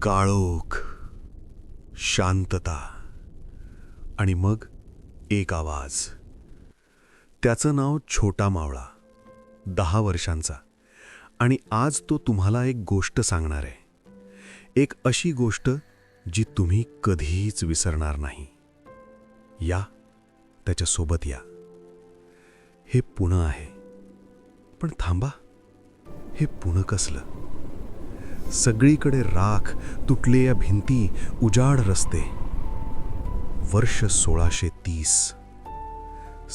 काळोख, शांतता आणि मग एक आवाज. त्याचं नाव छोटा मावळा, 10 वर्षांचा. आणि आज तो तुम्हाला एक गोष्ट सांगणार आहे. एक अशी गोष्ट जी तुम्ही कधीच विसरणार नाही. या, त्याच्यासोबत या. हे पुणे आहे. पण थांबा, हे पुणे कसलं? सगळीकडे राख, तुटलेल्या भिंती, उजाड रस्ते. वर्ष 1630.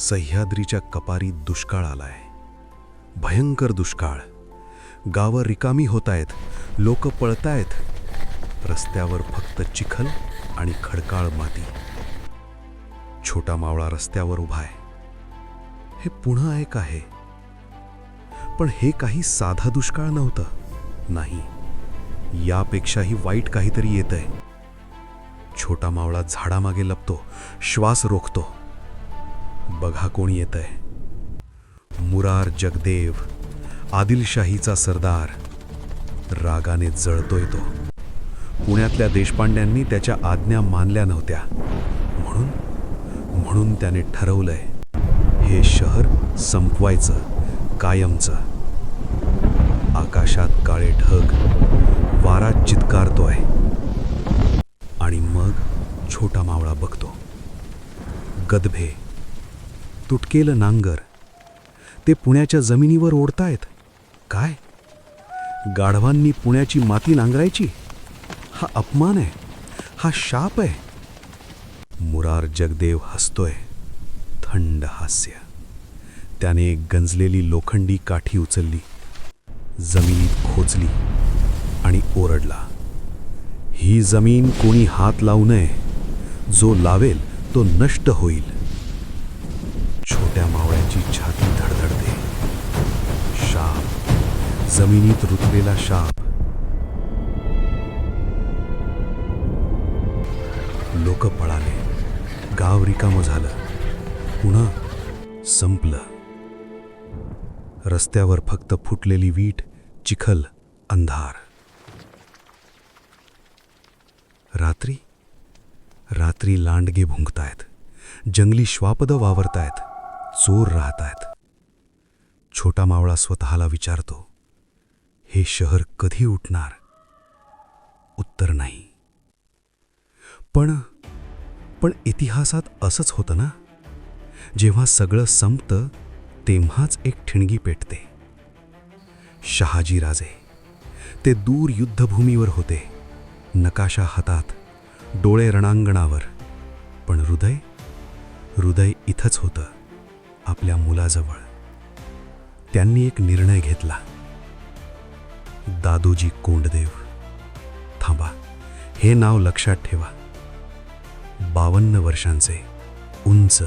सह्याद्रीच्या कपारीत दुष्काळ आलाय. भयंकर दुष्काळ. गावं रिकामी होतायत, लोक पळतायत. रस्त्यावर फक्त चिखल आणि खडकाळ माती. छोटा मावळा रस्त्यावर उभा आहे. हे पुणे एक आहे. पण हे काही साधा दुष्काळ नव्हतं. नाही, यापेक्षाही वाईट काहीतरी येतंय. छोटा मावळा झाडामागे लपतो, श्वास रोखतो. बघा कोण येतंय. मुरार जगदेव, आदिलशाहीचा सरदार. रागाने जळतोय तो. पुण्यातल्या देशपांड्यांनी त्याच्या आज्ञा मानल्या नव्हत्या. म्हणून त्याने ठरवलंय, हे शहर संपवायचं, कायमचं. आकाशात काळे ढग, वारा चित्कारतोय. आणि मग छोटा मावळा बघतो. गदभे, तुटकेलं नांगर. ते पुण्याच्या जमिनीवर ओढतायत. काय? गाढवांनी पुण्याची माती नांगरायची? हा अपमान आहे, हा शाप आहे. मुरार जगदेव हसतोय, थंड हास्य. त्याने एक गंजलेली लोखंडी काठी उचलली, जमिनीत खोचली आणि ओरडला, ही जमीन कोणी हात लावू नये. जो लावेल तो नष्ट होईल. छोट्या मावळ्याची छाती धडधडते. शाप, जमिनीत रुतलेला शाप. लोक पळाले. गाव रिकामं झालं. पुणे संपलं. रस्त्यावर फक्त फुटलेली वीट, चिखल, अंधार. रात्री लांडगे भुंकतायत. जंगली श्वापदं वावरतायत. चोर राहतायत. छोटा मावळा स्वतःला विचारतो, हे शहर कधी उठणार? उत्तर नाही. पण इतिहासात असंच होतं ना. जेव्हा सगळं संपतं तेव्हाच एक ठिणगी पेटते. शहाजी राजे, ते दूर युद्धभूमीवर होते. नकाशा हातात, डोळे रणांगणावर. पण हृदय इथंच होतं, आपल्या मुलाजवळ. त्यांनी एक निर्णय घेतला. दादोजी कोंडदेव. थांबा, हे नाव लक्षात ठेवा. 52 वर्षांचे, उंच,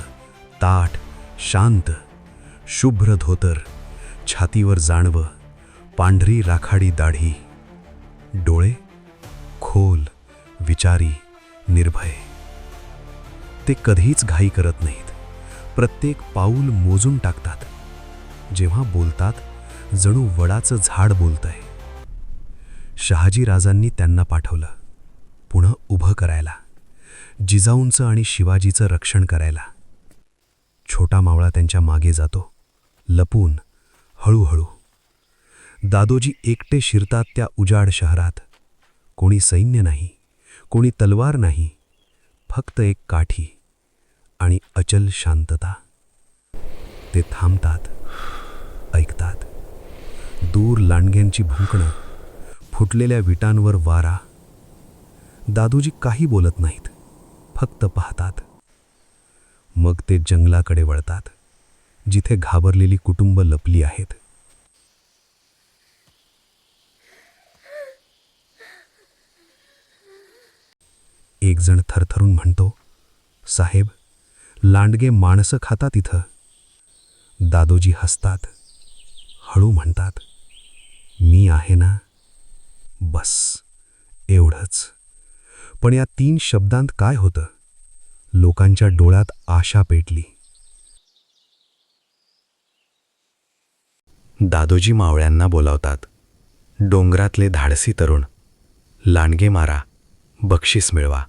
ताठ, शांत, शुभ्र धोतर, छातीवर जाणवं, पांढरी राखाडी दाढी. डोळे खोल, विचारी, निर्भय. ते कधीच घाई करत नाहीत. प्रत्येक पाऊल मोजून टाकतात. जेव्हा बोलतात जणू वडाचं झाड बोलतंय. शहाजीराजांनी त्यांना पाठवलं, पुणे उभं करायला, जिजाऊंचं आणि शिवाजीचं रक्षण करायला. छोटा मावळा त्यांच्या मागे जातो, लपून, हळूहळू. दादोजी एकटे शिरतात त्या उजाड शहरात. कोणी सैन्य नाही, कोणी तलवार नाही, फक्त एक काठी आणि अचल शांतता. ते थांबतात, ऐकतात. दूर लांडग्यांची भुंकणं, फुटलेल्या विटांवर वारा. दादोजी काही बोलत नाहीत, फक्त पाहतात. मग ते जंगलाकडे वळतात, जिथे घाबरलेली कुटुंब लपली आहेत. एक जण थरथरून म्हणतो, साहेब, लांडगे माणसं खातात इथं. दादोजी हसतात, हळू म्हणतात, मी आहे ना. बस, एवढंच. पण या 3 शब्दांत काय होतं? लोकांच्या डोळ्यात आशा पेटली. दादोजी मावळ्यांना बोलावतात. डोंगरातले धाडसी तरुण, लांडगे मारा, बक्षीस मिळवा.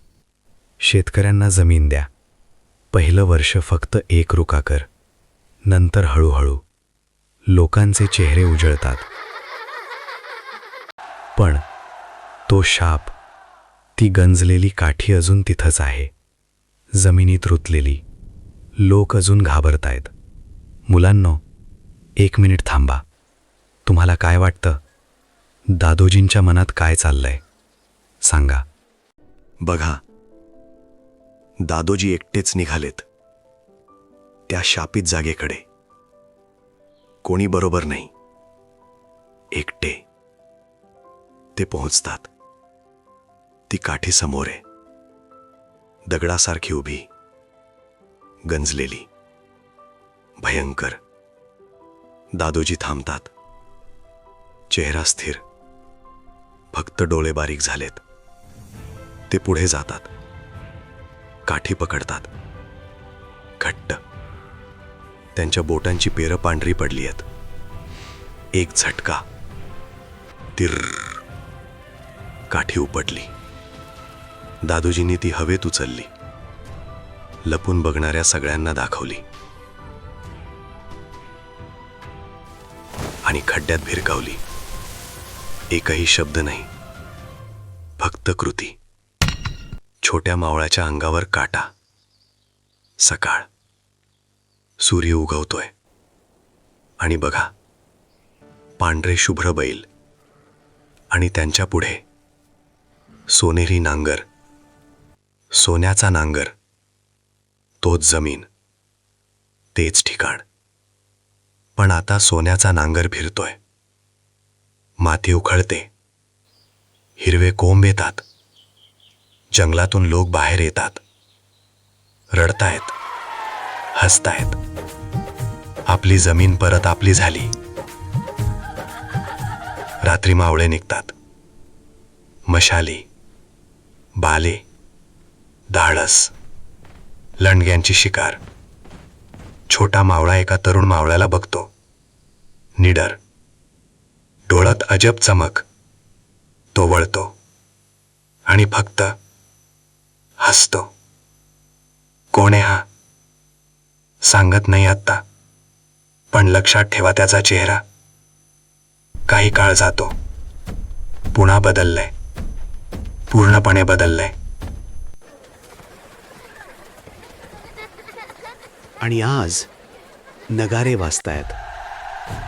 शेतकऱ्यांना जमीन द्या. पहिलं वर्ष फक्त 1 रुका कर. नंतर हळूहळू लोकांचे चेहरे उजळतात. पण तो शाप, ती गंजलेली काठी अजून तिथंच आहे, जमिनीत रुतलेली. लोक अजून घाबरतायत. मुलांनो, 1 मिनिट थांबा. तुम्हाला काय वाटतं? दादोजींच्या मनात काय चाललंय? सांगा. बघा, दादोजी एकटेच निघालेत त्या शापित जागेकडे. कोणी बरोबर नाही, एकटे ते पोहोचतात. ती काठी समोर आहे, दगडासारखी उभी, गंजलेली, भयंकर. दादोजी थांबतात. चेहरा स्थिर, फक्त डोळे बारीक झालेत. ते पुढे जातात, काठी पकडतात घट्ट. त्यांच्या बोटांची पेरं पांढरी पडली आहेत. एक झटका, तिर्र, काठी उपटली. दादोजींनी ती हवेत उचलली, लपून बघणाऱ्या सगळ्यांना दाखवली आणि खड्ड्यात भिरकावली. एकही शब्द नाही, फक्त कृती. छोट्या मावळाच्या अंगावर काटा. सकाळ, सूर्य उगवतोय आणि बघा, पांढरे शुभ्र बैल आणि त्यांच्या पुढे सोनेरी नांगर, सोन्याचा नांगर. तोच जमीन, तेच ठिकाण. पण आता सोन्याचा नांगर फिरतोय. माती उखळते, हिरवे कोंब येतात. जंगलातून लोक बाहेर येतात, रडतायत, हसतायत. आपली जमीन परत आपली झाली. रात्री मावळे निघतात. मशाली, बाले, धाडस, लंडग्यांची शिकार. छोटा मावळा एका तरुण मावळ्याला बघतो, निडर, डोळ्यात अजब चमक. तो वळतो आणि फक्त हसतो. कोण आहे हा? सांगत नाही आत्ता, पण लक्षात ठेवा त्याचा चेहरा. काही काळ जातो, पुन्हा बदललाय, पूर्णपणे बदललाय. आणि आज नगारे वाजतायत,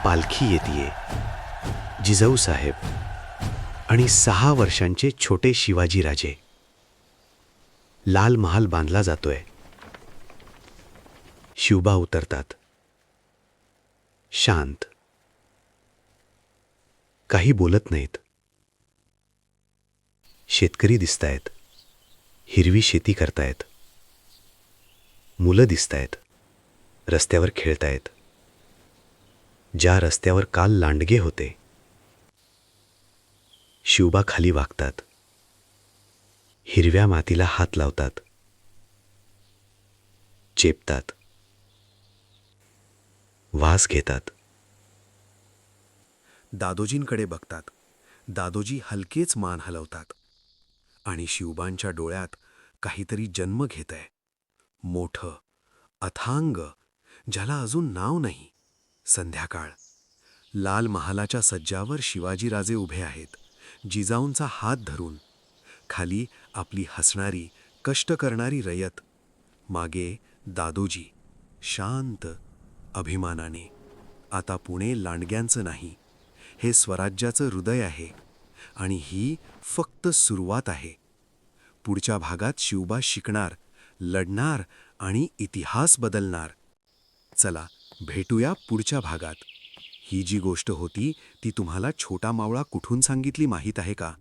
पालखी येतीये. जिजाऊ साहेब आणि 6 वर्षांचे छोटे शिवाजी राजे. लाल महाल बांधला जातोय. शिवबा उतरतात, शांत, काही बोलत नाहीत. शेतकरी दिसतायत, हिरवी शेती करतायत. मुलं दिसतायत, रस्त्यावर खेळतायत. ज्या रस्त्यावर काल लांडगे होते. शिवबा खाली वागतात, हिरव्या मातीला हात लावतात, चेपतात, वास घेतात. दादोजींकडे बघतात. दादोजी हलकेच मान हलवतात आणि शिवबांच्या डोळ्यात काहीतरी जन्म घेतंय. मोठं, अथांग, ज्याला अजून नाव नाही. संध्याकाळ. लाल महालाच्या सज्जावर शिवाजीराजे उभे आहेत, जिजाऊंचा हात धरून. खाली आपली हसणारी, कष्ट करणारी रयत. मागे दादोजी, शांत, अभिमानाने. आता पुणे लांडग्यांचं नाही, हे स्वराज्याचं हृदय आहे. आणि ही फक्त सुरुवात आहे. पुढच्या भागात शिवबा शिकणार, लढणार आणि इतिहास बदलणार. चला भेटूया पुढच्या भागात. ही जी गोष्ट होती ती तुम्हाला छोटा मावळा कुठून सांगितली माहीत आहे का?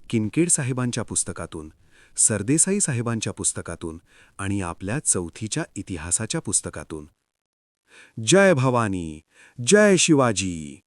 किनकेड साहेबांच्या पुस्तकातून, सरदेसाई साहेबांच्या पुस्तकातून आणि आपल्या 4थीच्या इतिहासाच्या पुस्तकातून. जय भवानी, जय शिवाजी.